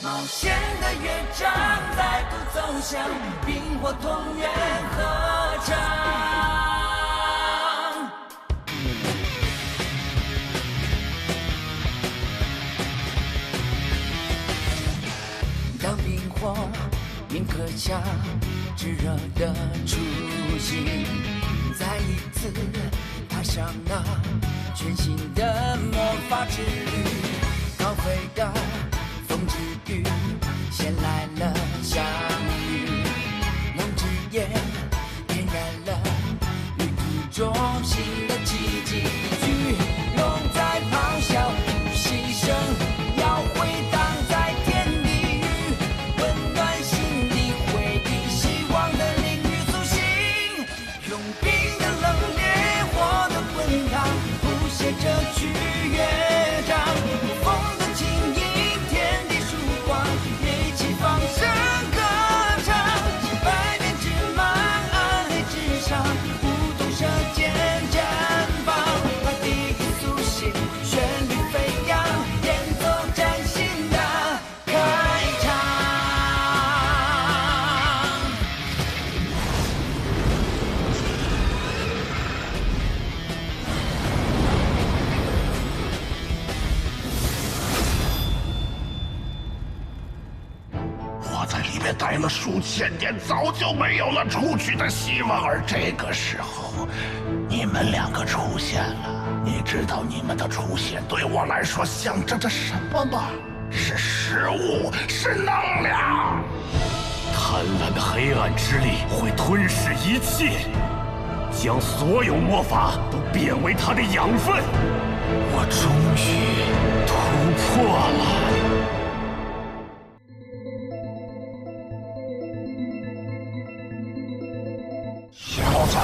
冒险的乐章再度走向冰火同源合唱。当冰火铭刻下炙热的初心，再一次踏上那全新的魔法之旅，高飞的风之羽衔来了相遇，梦之眼点燃了旅途中新的奇迹，巨龙在咆哮，牺牲要回荡在天地域，温暖心底回忆，希望的领域苏醒，用冰的冷冽，火的滚烫，谱写着曲乐章，风的轻盈，天地曙光，也一起放声歌唱，百变之芒，暗黑之上，不同射箭绽放，大地苏醒，旋律飞扬，演奏崭新的开场。我在里面待了数千年，早就没有了出去的希望。而这个时候，你们两个出现了。你知道你们的出现对我来说象征着什么吗？是食物，是能量。贪婪的黑暗之力会吞噬一切，将所有魔法都变为它的养分。我终于突破了。小子，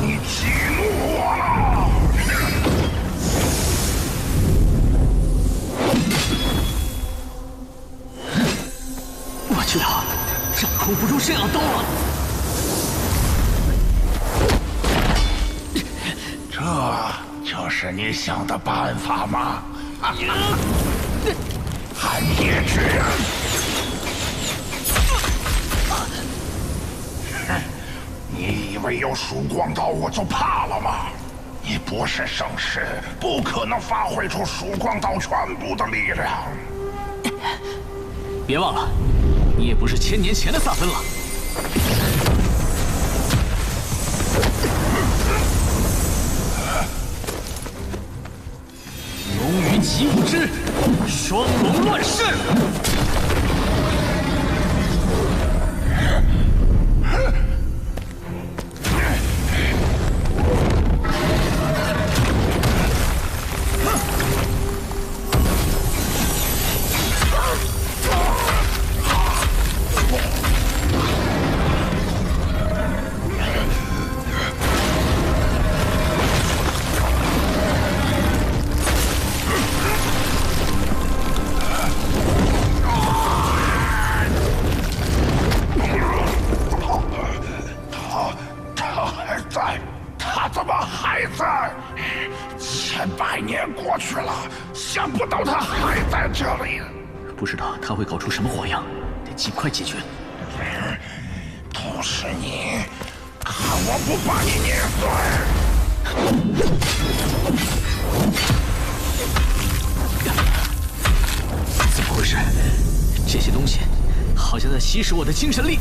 你激怒我了！我知道，掌控不住摄阳刀了。这就是你想的办法吗？暗夜之人！你以为有曙光刀我就怕了吗？你不是圣师，不可能发挥出曙光刀全部的力量。别忘了，你也不是1000年前的萨芬了。龙云起舞之双龙乱世。他怎么还在？1000百年过去了，想不到他还在这里。不知道他会搞出什么花样，得尽快解决。都是你，看我不把你捏碎！怎么回事？这些东西好像在吸食我的精神力。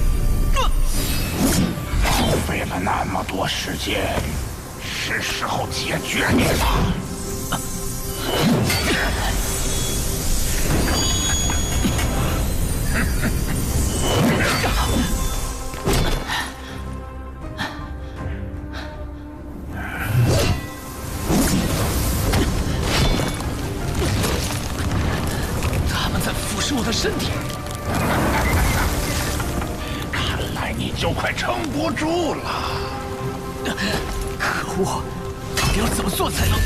浪费了那么多时间，是时候解决你了。他们在腐蚀我的身体。看来你就快撑不住了。可恶，到底要怎么做才能？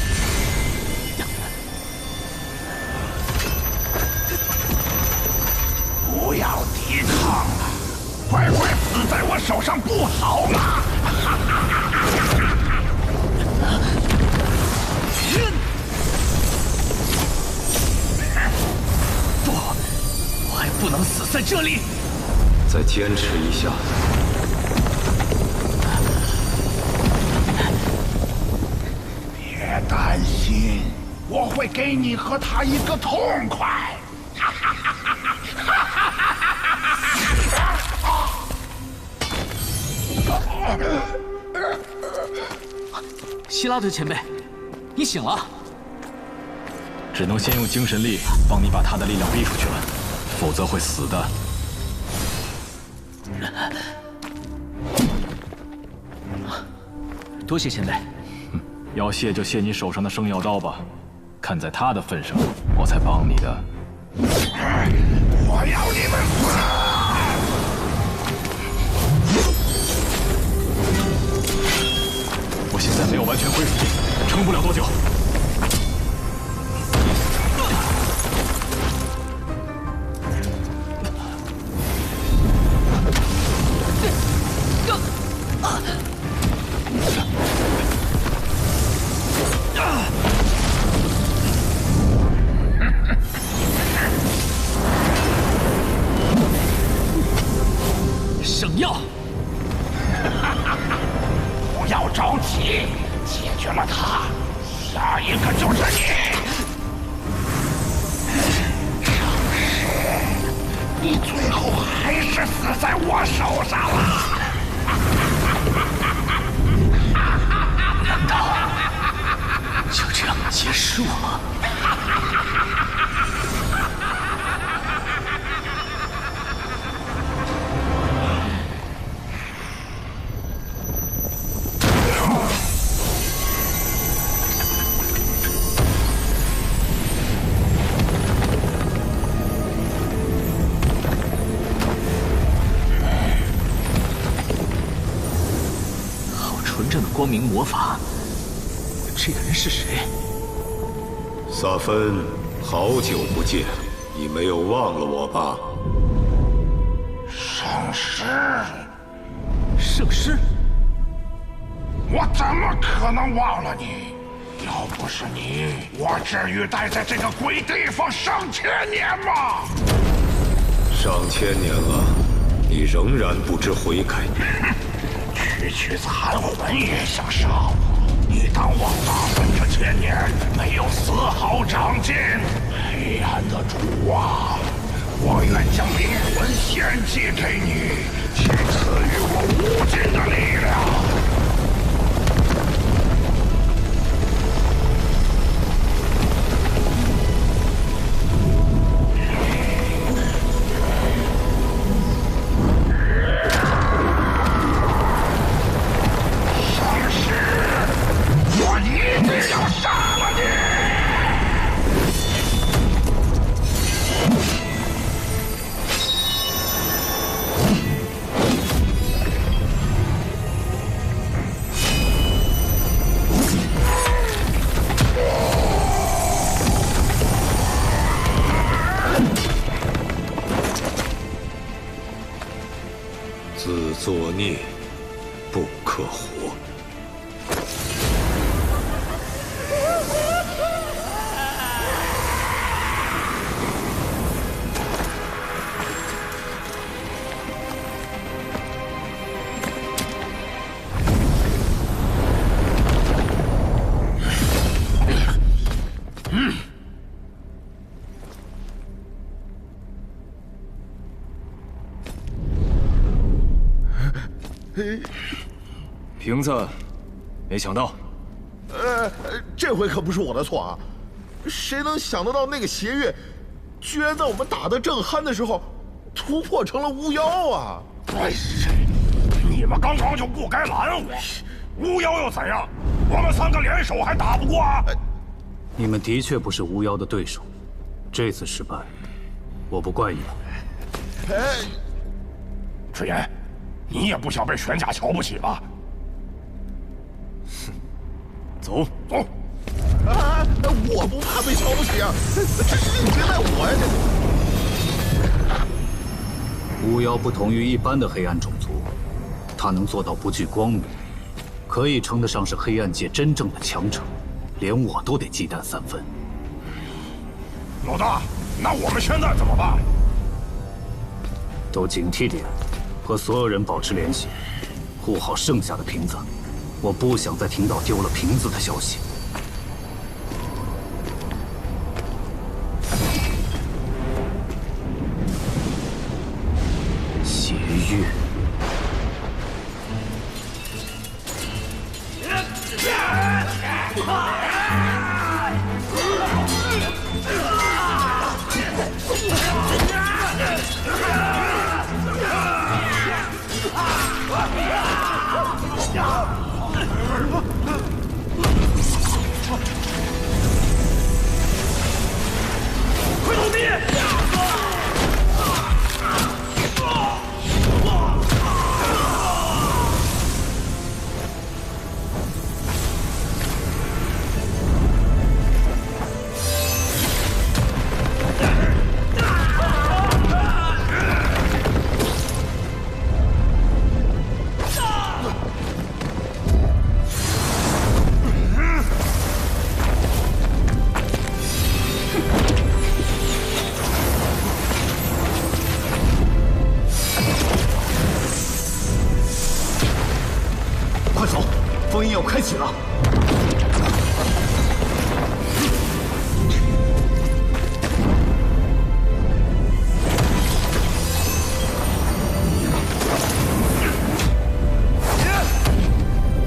不要抵抗了，乖乖死在我手上不好吗？不，我还不能死在这里。再坚持一下。别担心，我会给你和他一个痛快。希拉德前辈，你醒了。只能先用精神力帮你把他的力量逼出去了，否则会死的。多谢前辈。要谢就谢你手上的生药刀吧，看在他的份上，我才帮你的。我要你们死！我现在没有完全恢复力，撑不了多久。圣药。不要着急，解决了他，下一个就是你。正是，你最后还是死在我手上了。难道就这样结束了？光明魔法，这个人是谁？萨芬，好久不见，你没有忘了我吧？圣师，圣师，我怎么可能忘了你？要不是你，我至于待在这个鬼地方上千年吗？上千年了，你仍然不知悔改。区区残魂也想杀我？你当我大分这千年没有丝毫长进？黑暗的主啊，我愿将灵魂献祭给你，请赐予我无尽的力量。自作孽，不可活。瓶子，没抢到。这回可不是我的错啊！谁能想得到那个邪月，居然在我们打得正酣的时候，突破成了巫妖啊！哎，你们刚刚就不该拦我！巫妖又怎样？我们三个联手还打不过啊！你们的确不是巫妖的对手，这次失败，我不怪你们。哎，赤炎，你也不想被玄甲瞧不起吧？走走！啊，我不怕被瞧不起啊！这事情别赖我呀！巫妖不同于一般的黑暗种族，他能做到不惧光明，可以称得上是黑暗界真正的强者，连我都得忌惮3分。老大，那我们现在怎么办？都警惕点，和所有人保持联系，护好剩下的瓶子。我不想再听到丢了瓶子的消息。邪月。 快躲避！ 快走，封印要开启了。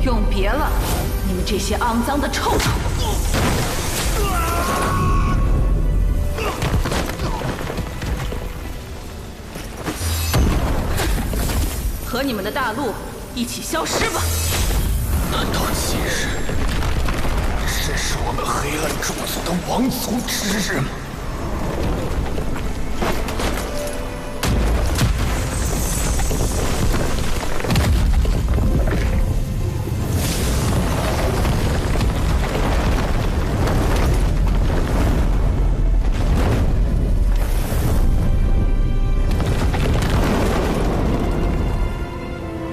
永别了，你们这些肮脏的臭虫！和你们的大陆一起消失吧！ 难道今日正是我们黑暗种族的亡族之日吗？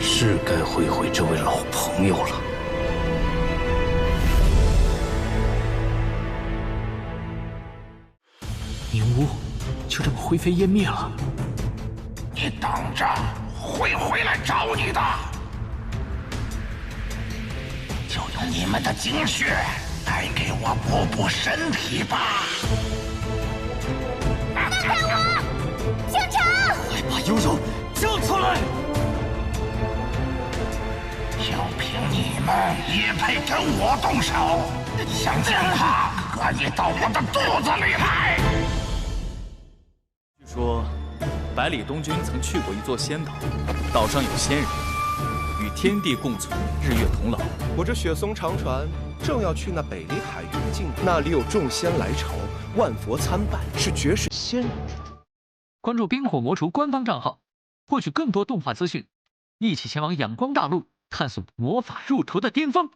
是该会会这位老朋友了。 宁屋就这么灰飞烟灭了。你等着，会回来找你的。就用你们的精血来给我补补身体吧。放开我！清城！快把悠悠救出来！就凭你们也配跟我动手？想见他，可以到我的肚子里来。 据说，百里东君曾去过一座仙岛，岛上有仙人，与天地共存，日月同老。我这雪松长船正要去那北离海云境，那里有众仙来朝，万佛参拜，是绝世仙人之处。关注冰火魔厨官方账号，获取更多动画资讯，一起前往阳光大陆探索魔法入屠的巅峰。